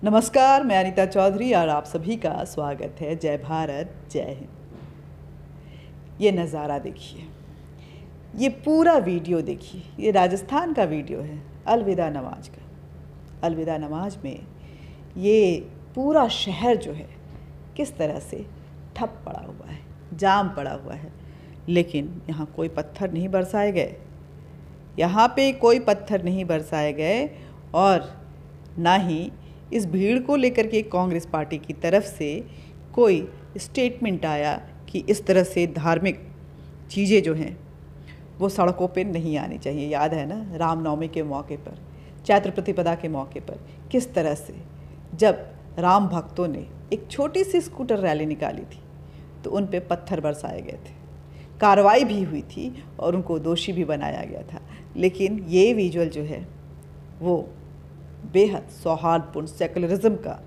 नमस्कार, मैं अनीता चौधरी और आप सभी का स्वागत है। जय भारत, जय हिंद। ये नज़ारा देखिए, ये पूरा वीडियो देखिए। ये राजस्थान का वीडियो है अलविदा नमाज का। अलविदा नमाज में ये पूरा शहर जो है किस तरह से ठप पड़ा हुआ है, जाम पड़ा हुआ है, लेकिन यहाँ कोई पत्थर नहीं बरसाए गए। यहाँ पे कोई पत्थर नहीं बरसाए गए और ना ही इस भीड़ को लेकर के कांग्रेस पार्टी की तरफ से कोई स्टेटमेंट आया कि इस तरह से धार्मिक चीज़ें जो हैं वो सड़कों पे नहीं आनी चाहिए। याद है ना, रामनवमी के मौके पर, चैत्र प्रतिपदा के मौके पर किस तरह से जब राम भक्तों ने एक छोटी सी स्कूटर रैली निकाली थी तो उन पे पत्थर बरसाए गए थे, कार्रवाई भी हुई थी और उनको दोषी भी बनाया गया था। लेकिन ये विजुअल जो है वो बेहद सौहार्दपूर्ण सेकुलरिज्म का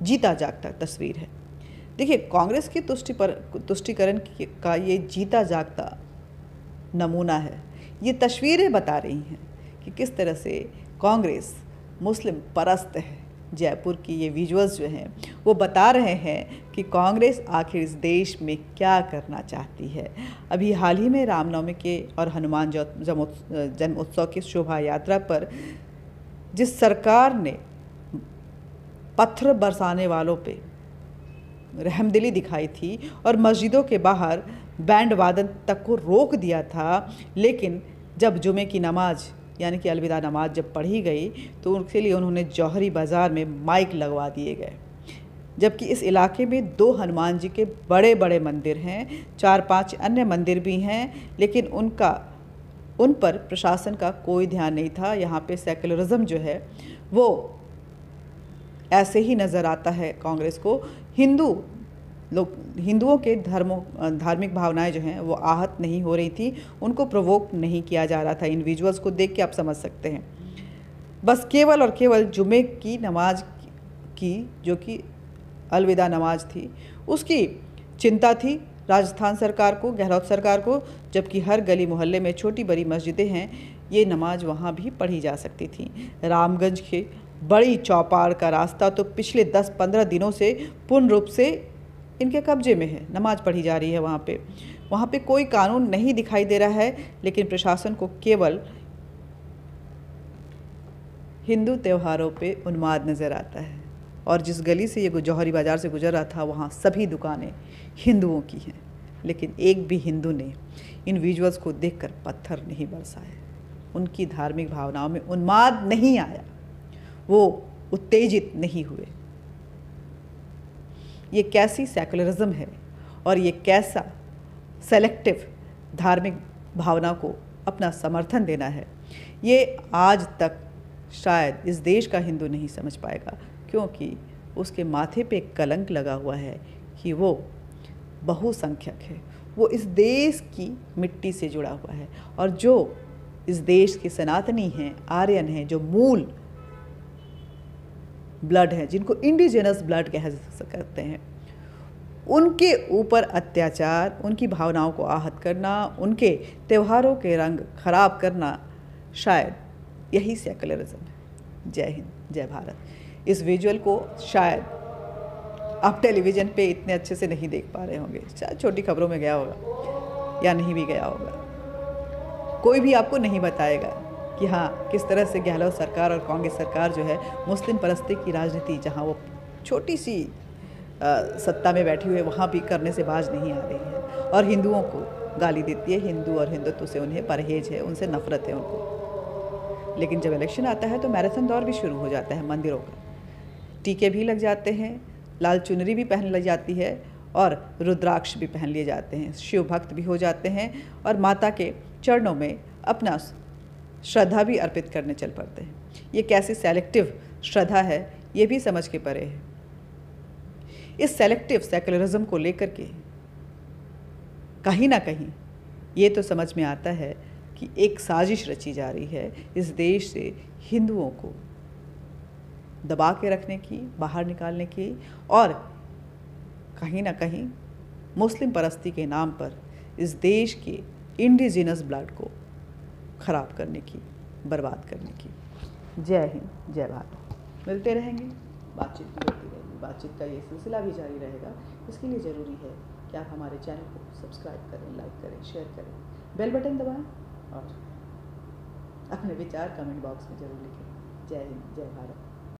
जीता जागता तस्वीर है। देखिए, कांग्रेस की तुष्टिकरण का ये जीता जागता नमूना है। ये तस्वीरें बता रही हैं कि किस तरह से कांग्रेस मुस्लिम परस्त है। जयपुर की ये विजुअल्स जो हैं वो बता रहे हैं कि कांग्रेस आखिर इस देश में क्या करना चाहती है। अभी हाल ही में रामनवमी के और हनुमान जन्म उत्सव की शोभा यात्रा पर जिस सरकार ने पत्थर बरसाने वालों पे रहमदिली दिखाई थी और मस्जिदों के बाहर बैंड वादन तक को रोक दिया था, लेकिन जब जुमे की नमाज यानी कि अलविदा नमाज जब पढ़ी गई तो उसके लिए उन्होंने जौहरी बाज़ार में माइक लगवा दिए गए। जबकि इस इलाके में 2 हनुमान जी के बड़े बड़े मंदिर हैं, 4-5 अन्य मंदिर भी हैं, लेकिन उन पर प्रशासन का कोई ध्यान नहीं था। यहाँ पे सेकुलरिज्म जो है वो ऐसे ही नज़र आता है कांग्रेस को। हिंदुओं के धार्मिक भावनाएं जो हैं वो आहत नहीं हो रही थी, उनको प्रोवोक नहीं किया जा रहा था। इन विजुअल्स को देख के आप समझ सकते हैं। बस केवल और केवल जुमे की नमाज की, जो कि अलविदा नमाज थी, उसकी चिंता थी राजस्थान सरकार को, गहलोत सरकार को। जबकि हर गली मोहल्ले में छोटी बड़ी मस्जिदें हैं, ये नमाज वहाँ भी पढ़ी जा सकती थी। रामगंज के बड़ी चौपाड़ का रास्ता तो पिछले 10-15 दिनों से पूर्ण रूप से इनके कब्जे में है, नमाज पढ़ी जा रही है वहाँ पे कोई कानून नहीं दिखाई दे रहा है, लेकिन प्रशासन को केवल हिंदू त्योहारों पे उन्माद नज़र आता है। और जिस गली से ये जौहरी बाज़ार से गुजर रहा था वहाँ सभी दुकानें हिंदुओं की हैं, लेकिन एक भी हिंदू ने इन विजुअल्स को देखकर पत्थर नहीं बरसाए। उनकी धार्मिक भावनाओं में उन्माद नहीं आया, वो उत्तेजित नहीं हुए। ये कैसी सेकुलरिज्म है और ये कैसा सेलेक्टिव धार्मिक भावना को अपना समर्थन देना है, ये आज तक शायद इस देश का हिंदू नहीं समझ पाएगा, क्योंकि उसके माथे पे एक कलंक लगा हुआ है कि वो बहुसंख्यक है, वो इस देश की मिट्टी से जुड़ा हुआ है। और जो इस देश के सनातनी हैं, आर्यन हैं, जो मूल ब्लड है, जिनको इंडिजिनस ब्लड कह सकते हैं, उनके ऊपर अत्याचार, उनकी भावनाओं को आहत करना, उनके त्योहारों के रंग खराब करना, शायद यही सेकुलरिज्म है। जय हिंद, जय भारत। इस विजुअल को शायद आप टेलीविज़न पे इतने अच्छे से नहीं देख पा रहे होंगे, शायद छोटी खबरों में गया होगा या नहीं भी गया होगा। कोई भी आपको नहीं बताएगा कि हाँ, किस तरह से गहलोत सरकार और कांग्रेस सरकार जो है मुस्लिम परस्ती की राजनीति, जहाँ वो छोटी सी सत्ता में बैठी हुई है, वहाँ भी करने से बाज नहीं आ रही है और हिंदुओं को गाली देती है। हिंदू और हिंदुत्व से उन्हें परहेज है, उनसे नफरत है उनको। लेकिन जब इलेक्शन आता है तो मैराथन दौर भी शुरू हो जाता है मंदिरों का, टीके भी लग जाते हैं, लाल चुनरी भी पहन ली जाती है और रुद्राक्ष भी पहन लिए जाते हैं, शिव भक्त भी हो जाते हैं और माता के चरणों में अपना श्रद्धा भी अर्पित करने चल पड़ते हैं। ये कैसी सेलेक्टिव श्रद्धा है, ये भी समझ के परे है। इस सेलेक्टिव सेकुलरिज्म को लेकर के कहीं ना कहीं ये तो समझ में आता है कि एक साजिश रची जा रही है इस देश से हिंदुओं को दबा के रखने की, बाहर निकालने की, और कहीं ना कहीं मुस्लिम परस्ती के नाम पर इस देश के इंडिजिनस ब्लड को ख़राब करने की, बर्बाद करने की। जय हिंद, जय भारत। मिलते रहेंगे बातचीत भी होती रहेगी। बातचीत का ये सिलसिला भी जारी रहेगा। इसके लिए ज़रूरी है कि आप हमारे चैनल को सब्सक्राइब करें, लाइक करें, शेयर करें, बेल बटन दबाएं और अपने विचार कमेंट बॉक्स में ज़रूर लिखें। जय हिंद, जय भारत।